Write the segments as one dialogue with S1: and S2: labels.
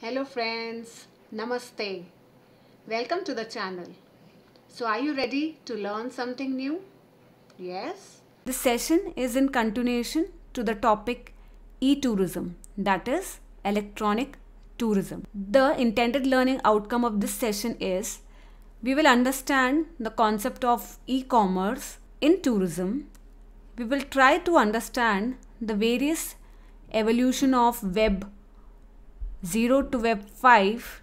S1: Hello friends, Namaste. Welcome to the channel. So are you ready to learn something new? Yes?
S2: This session is in continuation to the topic e-tourism, that is electronic tourism. The intended learning outcome of this session is we will understand the concept of e-commerce in tourism. We will try to understand the various evolution of Web 0 to Web 5,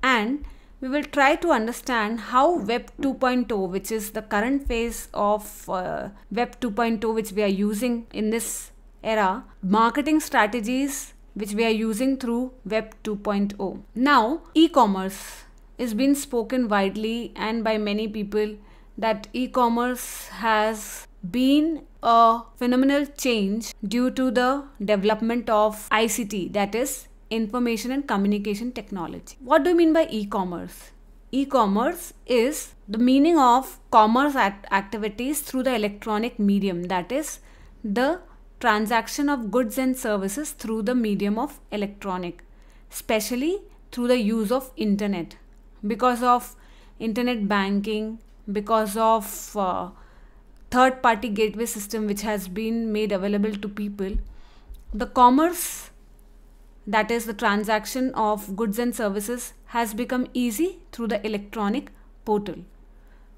S2: and we will try to understand how Web 2.0, which is the current phase of Web 2.0 which we are using in this era, marketing strategies which we are using through Web 2.0. Now, e-commerce is being spoken widely and by many people that e-commerce has been a phenomenal change due to the development of ICT, that is Information and Communication Technology. What do you mean by e-commerce? E-commerce is the meaning of commerce activities through the electronic medium, that is the transaction of goods and services through the medium of electronic, especially through the use of internet. Because of internet banking, because of third-party gateway system which has been made available to people, the commerce, that is the transaction of goods and services, has become easy through the electronic portal.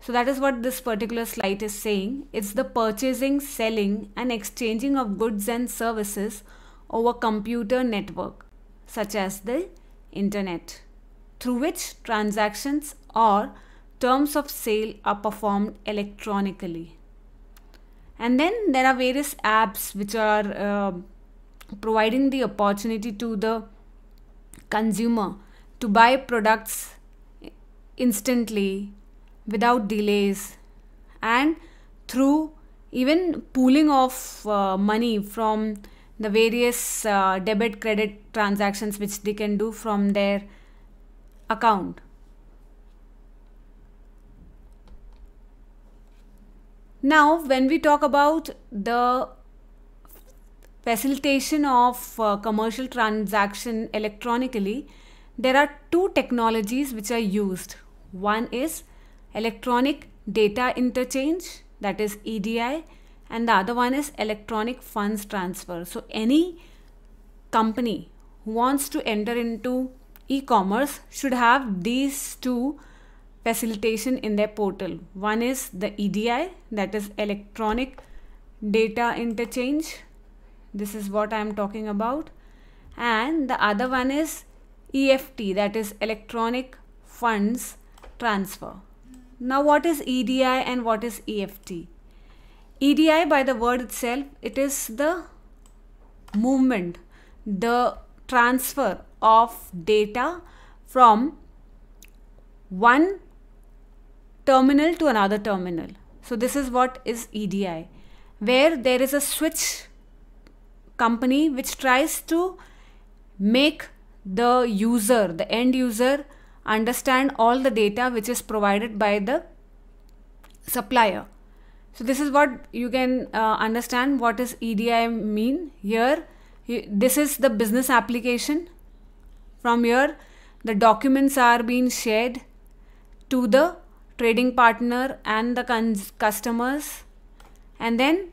S2: So that is what this particular slide is saying. It's the purchasing, selling and exchanging of goods and services over computer network such as the internet, through which transactions or terms of sale are performed electronically. And then there are various apps which are providing the opportunity to the consumer to buy products instantly without delays, and through even pooling of money from the various debit credit transactions which they can do from their account. Now when we talk about the facilitation of commercial transaction electronically, there are two technologies which are used. One is electronic data interchange, that is EDI, and the other one is electronic funds transfer. So any company who wants to enter into e-commerce should have these two facilitation in their portal. One is the EDI, that is electronic data interchange. This is what I am talking about. And the other one is EFT, that is electronic funds transfer. Now what is EDI and what is EFT? EDI, by the word itself, it is the movement, the transfer of data from one terminal to another terminal. So this is what is EDI, where there is a switch company which tries to make the user, the end user, understand all the data which is provided by the supplier. So this is what you can understand what is EDI mean. Here, this is the business application. From here, the documents are being shared to the trading partner and the customers, and then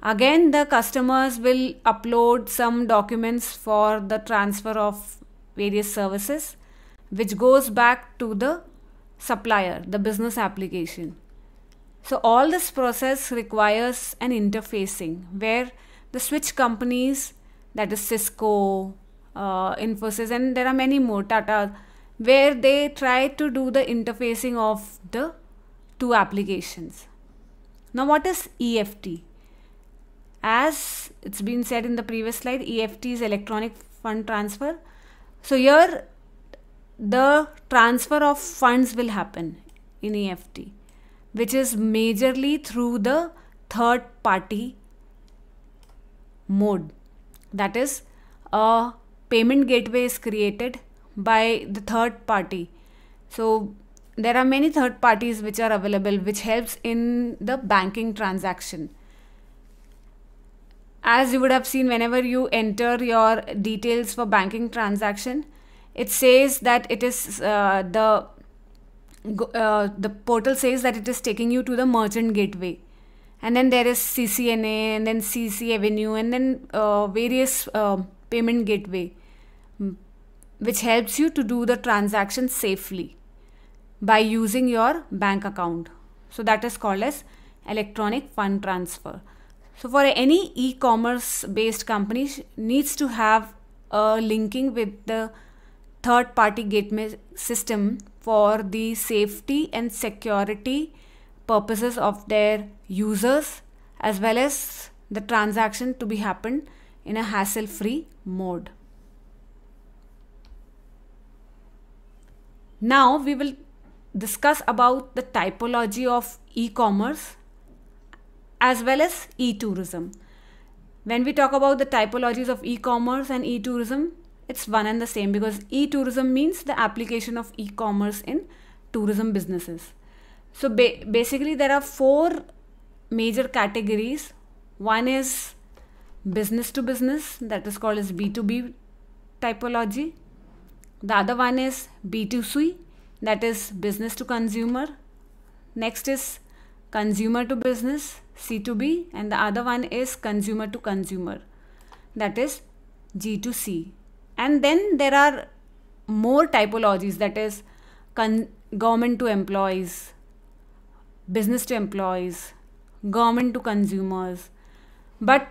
S2: again the customers will upload some documents for the transfer of various services, which goes back to the supplier, the business application. So all this process requires an interfacing where the switch companies, that is Cisco, Infosys, and there are many more, Tata, where they try to do the interfacing of the two applications. Now what is EFT? As it's been said in the previous slide, EFT is electronic fund transfer. So here the transfer of funds will happen in EFT, which is majorly through the third party mode. That is, a payment gateway is created by the third party. So there are many third parties which are available, which helps in the banking transaction. As you would have seen, whenever you enter your details for banking transaction, it says that it is the portal says that it is taking you to the merchant gateway, and then there is CCNA, and then CC Avenue, and then various payment gateway, which helps you to do the transaction safely by using your bank account. So that is called as electronic fund transfer. So for any e-commerce based company needs to have a linking with the third party gateway system for the safety and security purposes of their users, as well as the transaction to be happened in a hassle free mode. Now we will discuss about the typology of e-commerce as well as e-tourism. When we talk about the typologies of e-commerce and e-tourism, it's one and the same, because e-tourism means the application of e-commerce in tourism businesses. So basically there are four major categories. One is business to business, that is called as B2B typology. The other one is B2C, that is business to consumer. Next is consumer to business, C2B, and the other one is consumer to consumer, that is G2C. And then there are more typologies, that is government to employees, business to employees, government to consumers. But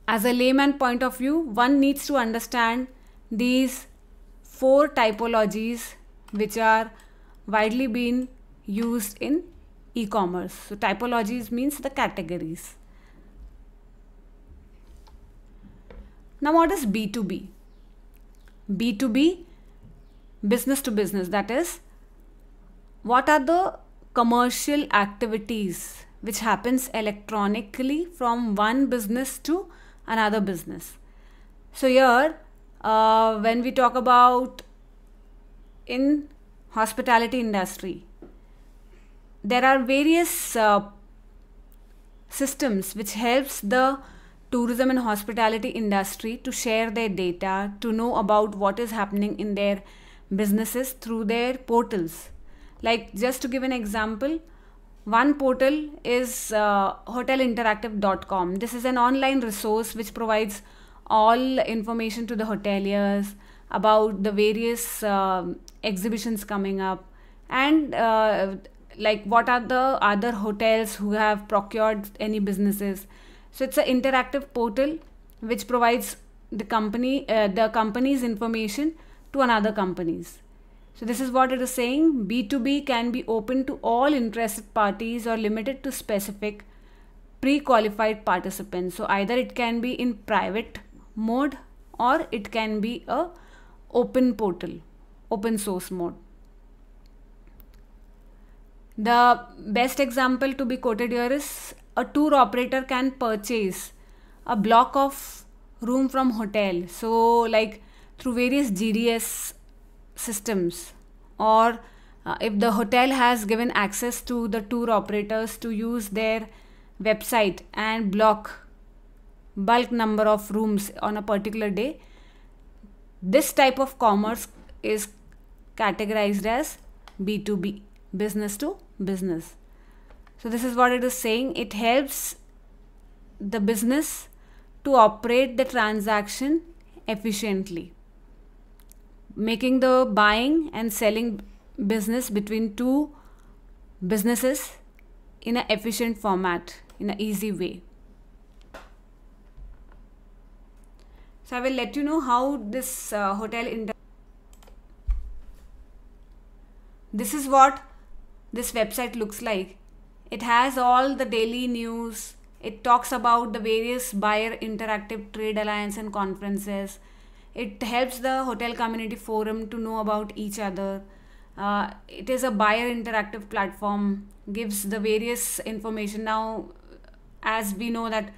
S2: as a layman point of view, one needs to understand these four typologies which are widely being used in e-commerce. So typologies means the categories. Now what is B2B? B2B, business to business, that is what are the commercial activities which happens electronically from one business to another business. So here when we talk about in hospitality industry, there are various systems which helps the tourism and hospitality industry to share their data, to know about what is happening in their businesses through their portals. Like, just to give an example, one portal is hotelinteractive.com. This is an online resource which provides all information to the hoteliers about the various exhibitions coming up, and like what are the other hotels who have procured any businesses. So it's an interactive portal which provides the company's information to another companies. So this is what it is saying. B2B can be open to all interested parties or limited to specific pre-qualified participants. So either it can be in private mode or it can be a open portal, open source mode. The best example to be quoted here is a tour operator can purchase a block of room from hotel. So like through various GDS systems, or if the hotel has given access to the tour operators to use their website and block bulk number of rooms on a particular day, this type of commerce is categorized as B2B, business to business. So this is what it is saying. It helps the business to operate the transaction efficiently, making the buying and selling business between two businesses in an efficient format, in an easy way. So I will let you know how this this is what this website looks like. It has all the daily news. It talks about the various buyer interactive trade alliance and conferences. It helps the hotel community forum to know about each other. It is a buyer interactive platform, gives the various information. Now, as we know that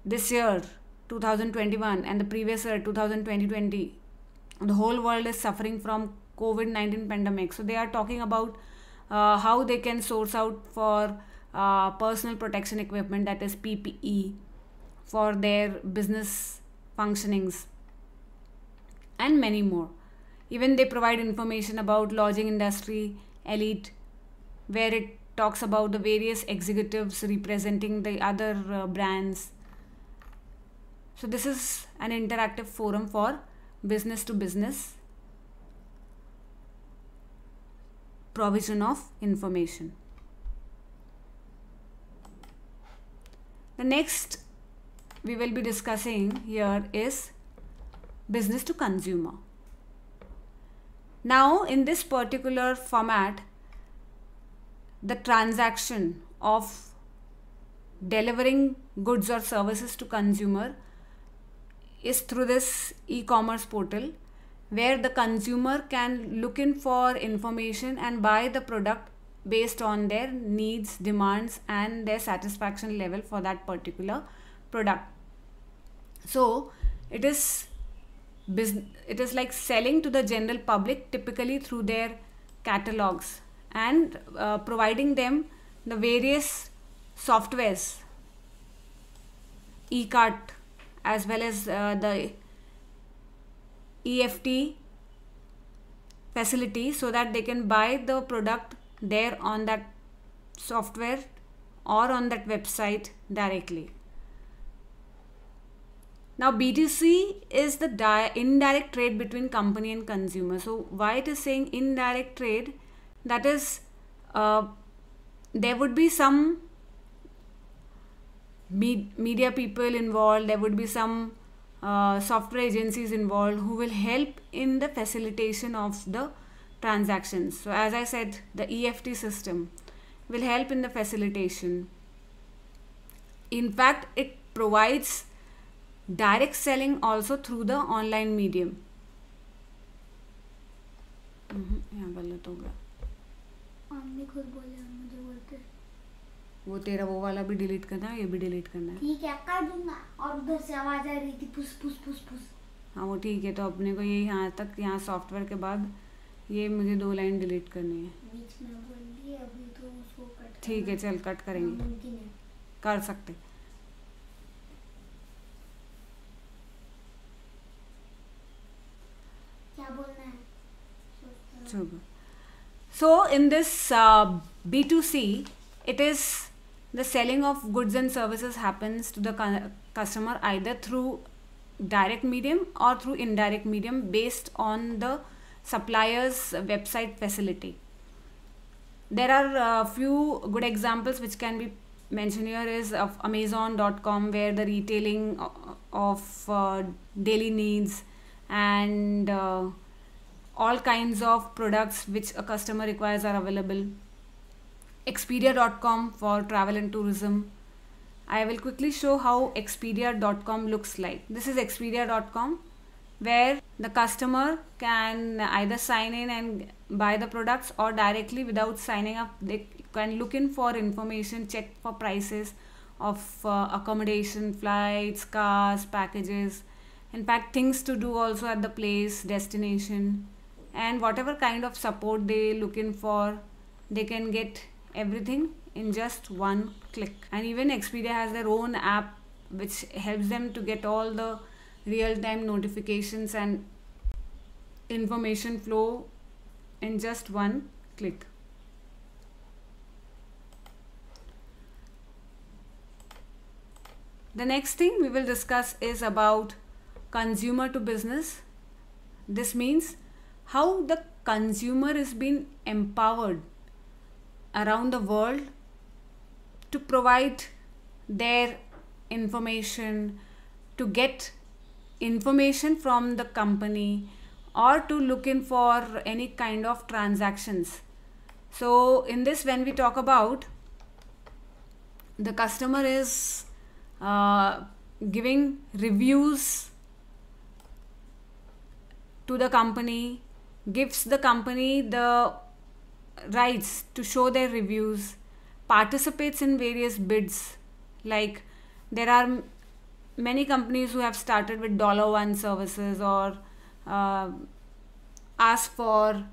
S2: this year 2021 and the previous year 2020, the whole world is suffering from COVID-19 pandemic. So they are talking about how they can source out for personal protection equipment, that is PPE, for their business functionings. and many more. Even they provide information about lodging industry, elite, where it talks about the various executives representing the other brands. So this is an interactive forum for business to business provision of information. The next we will be discussing here is business to consumer. Now in this particular format, the transaction of delivering goods or services to consumer is through this e-commerce portal, where the consumer can look in for information and buy the product based on their needs, demands and their satisfaction level for that particular product. So it is like selling to the general public, typically through their catalogs, and providing them the various softwares, e-cart as well as the EFT facility, so that they can buy the product there on that software or on that website directly. Now B2C is the indirect trade between company and consumer. So why it is saying indirect trade, that is there would be some media people involved, there would be some software agencies involved who will help in the facilitation of the transactions. So as I said, the EFT system will help in the facilitation. In fact, it provides direct selling also through the online medium. यहाँ गलत हो गया,
S3: खुद बोले मुझे बोलते
S2: वो तेरा वो वाला भी डिलीट करना है, ये भी डिलीट करना है।
S3: ठीक है, कर दूंगा। और उधर से आवाज आ रही थी पुस पुस पुस पुस।
S2: हाँ वो ठीक है, तो अपने को ये यहाँ तक, यहाँ सॉफ्टवेयर के बाद ये मुझे 2 लाइन डिलीट करनी है।
S3: बीच में बोल दिए, अभी तो उसको कट।
S2: ठीक है, चल कट करेंगे, कर सकते।
S3: क्या बोलना है?
S2: So in this B2C, it is the selling of goods and services happens to the customer either through direct medium or through indirect medium based on the supplier's website facility. There are a few good examples which can be mentioned here is of Amazon.com, where the retailing of daily needs and all kinds of products which a customer requires are available. Expedia.com for travel and tourism. I will quickly show how Expedia.com looks like. This is Expedia.com, where the customer can either sign in and buy the products, or directly without signing up they can look in for information, check for prices of accommodation, flights, cars, packages, in fact things to do also at the place, destination, and whatever kind of support they look in for, they can get everything in just one click. And even Expedia has their own app which helps them to get all the real-time notifications and information flow in just one click. The next thing we will discuss is about consumer to business. This means how the consumer is being empowered around the world to provide their information, to get information from the company, or to look in for any kind of transactions. So in this, when we talk about the customer is giving reviews to the company, gives the company the rights to show their reviews, participates in various bids. Like there are many companies who have started with $1 services, or ask for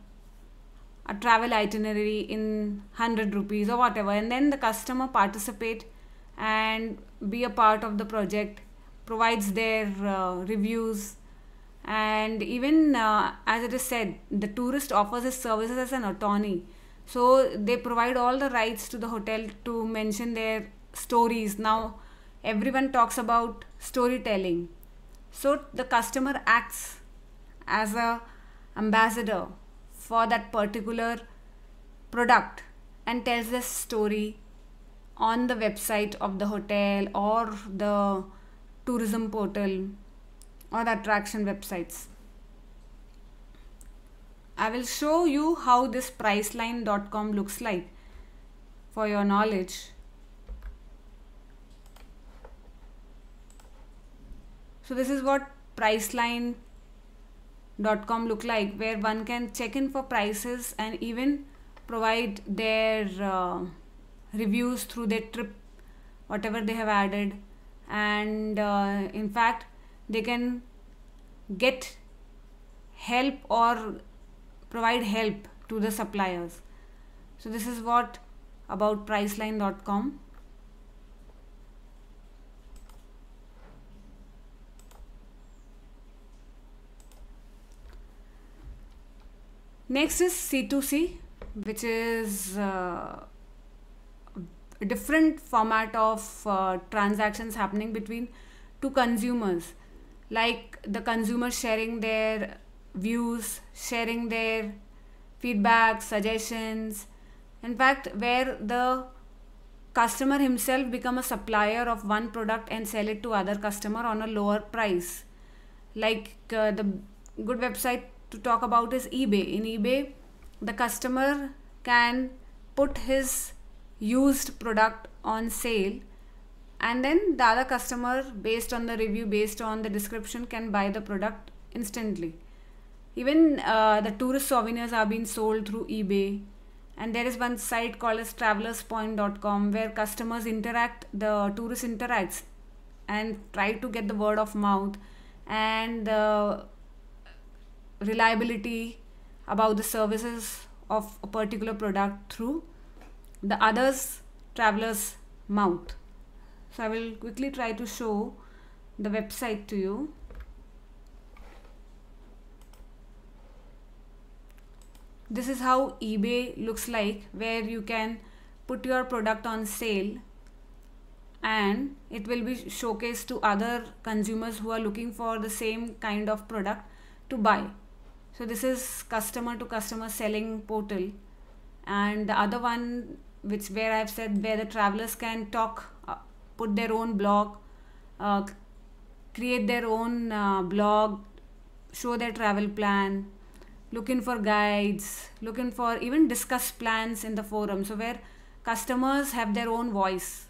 S2: a travel itinerary in 100 rupees or whatever, and then the customer participate and be a part of the project, provides their reviews, And even as it is said, the tourist offers his services as an attorney. So they provide all the rights to the hotel to mention their stories. Now everyone talks about storytelling. So the customer acts as a ambassador for that particular product and tells the story on the website of the hotel or the tourism portal or the attraction websites. I will show you how this Priceline.com looks like for your knowledge. So this is what Priceline.com look like, where one can check in for prices and even provide their reviews through their trip, whatever they have added. And in fact, they can get help or provide help to the suppliers. So this is what about Priceline.com. Next is C2C, which is a different format of transactions happening between two consumers, like the consumer sharing their views, sharing their feedback, suggestions. In fact, where the customer himself become a supplier of one product and sell it to other customer on a lower price. Like the good website to talk about is eBay. In eBay, the customer can put his used product on sale, and then the other customer, based on the review, based on the description, can buy the product instantly. Even the tourist souvenirs are being sold through eBay. And there is one site called as travelerspoint.com, where customers interact, the tourist interacts and try to get the word of mouth and the reliability about the services of a particular product through the other's traveler's mouth. So I will quickly try to show the website to you. This is how eBay looks like, where you can put your product on sale and it will be showcased to other consumers who are looking for the same kind of product to buy. So this is customer to customer selling portal. And the other one, which where I've said where the travelers can talk, put their own blog, create their own blog, show their travel plan, looking for guides, looking for even discuss plans in the forum. So where customers have their own voice.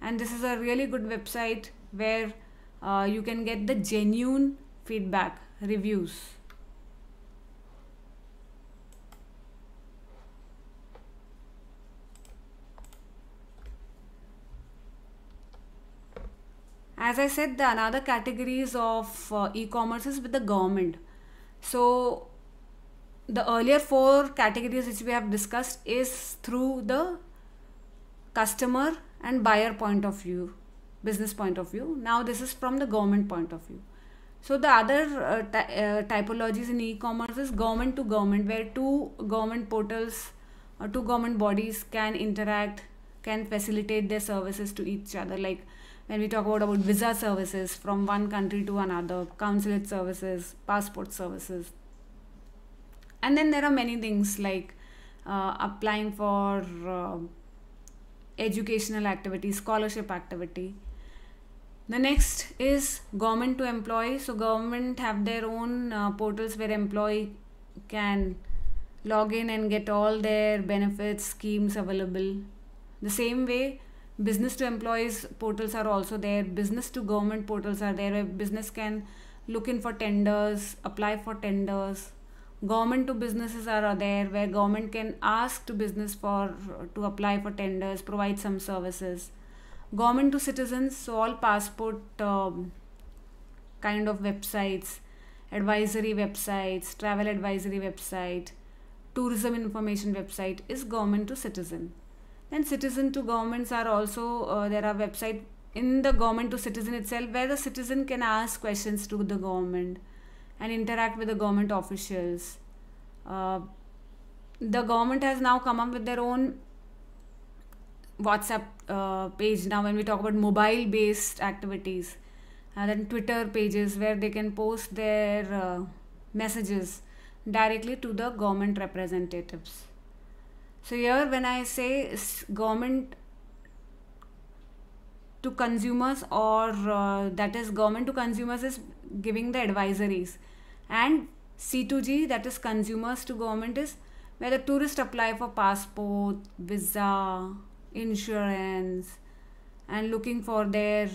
S2: And this is a really good website where you can get the genuine feedback, reviews. As I said, the another categories of e-commerce is with the government. So the earlier 4 categories which we have discussed is through the customer and buyer point of view, business point of view. Now this is from the government point of view. So the other typologies in e-commerce is government to government, where 2 government portals or 2 government bodies can interact, can facilitate their services to each other. Like when we talk about visa services from one country to another, consulate services, passport services. And then there are many things like applying for educational activity, scholarship activity. The next is government to employee. So government have their own portals where employee can log in and get all their benefits, schemes available. The same way, business to employees portals are also there. Business to government portals are there, where business can look in for tenders, apply for tenders. Government to businesses are there, where government can ask to business to apply for tenders, provide some services. Government to citizens, so all passport kind of websites, advisory websites, travel advisory website, tourism information website is government to citizen. Then citizen to governments are also, there are websites in the government to citizen itself where the citizen can ask questions to the government. and interact with the government officials. The government has now come up with their own WhatsApp page now when we talk about mobile based activities, and then Twitter pages where they can post their messages directly to the government representatives. So here when I say government to consumers, or that is government to consumers, is giving the advisories, and C2G, that is consumers to government, is where the tourists apply for passport, visa, insurance, and looking for their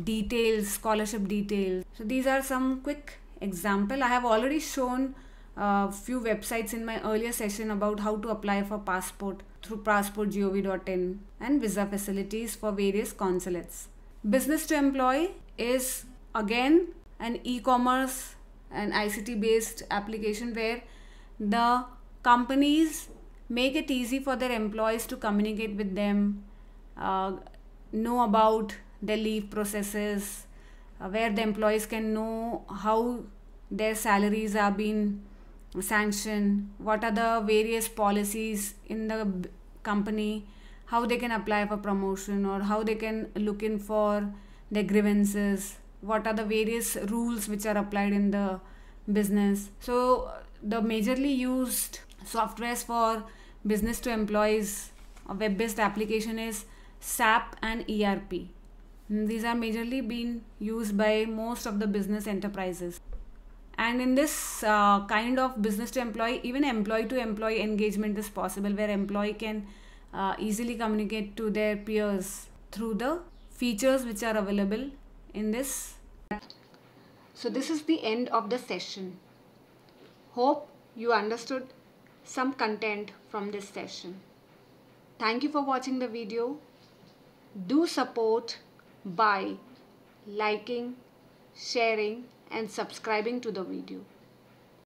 S2: details, scholarship details. So these are some quick example. I have already shown a few websites in my earlier session about how to apply for passport through passport.gov.in and visa facilities for various consulates. Business to employee is again an e-commerce and ICT based application where the companies make it easy for their employees to communicate with them, know about their leave processes, where the employees can know how their salaries are being sanctioned, what are the various policies in the company, how they can apply for promotion, or how they can look in for their grievances, what are the various rules which are applied in the business. So the majorly used softwares for business to employees, a web-based application, is SAP and ERP. These are majorly being used by most of the business enterprises. And in this kind of business to employee, even employee to employee engagement is possible, where employee can easily communicate to their peers through the features which are available in this.
S1: So this is the end of the session. Hope you understood some content from this session. Thank you for watching the video. Do support by liking, sharing and subscribing to the video.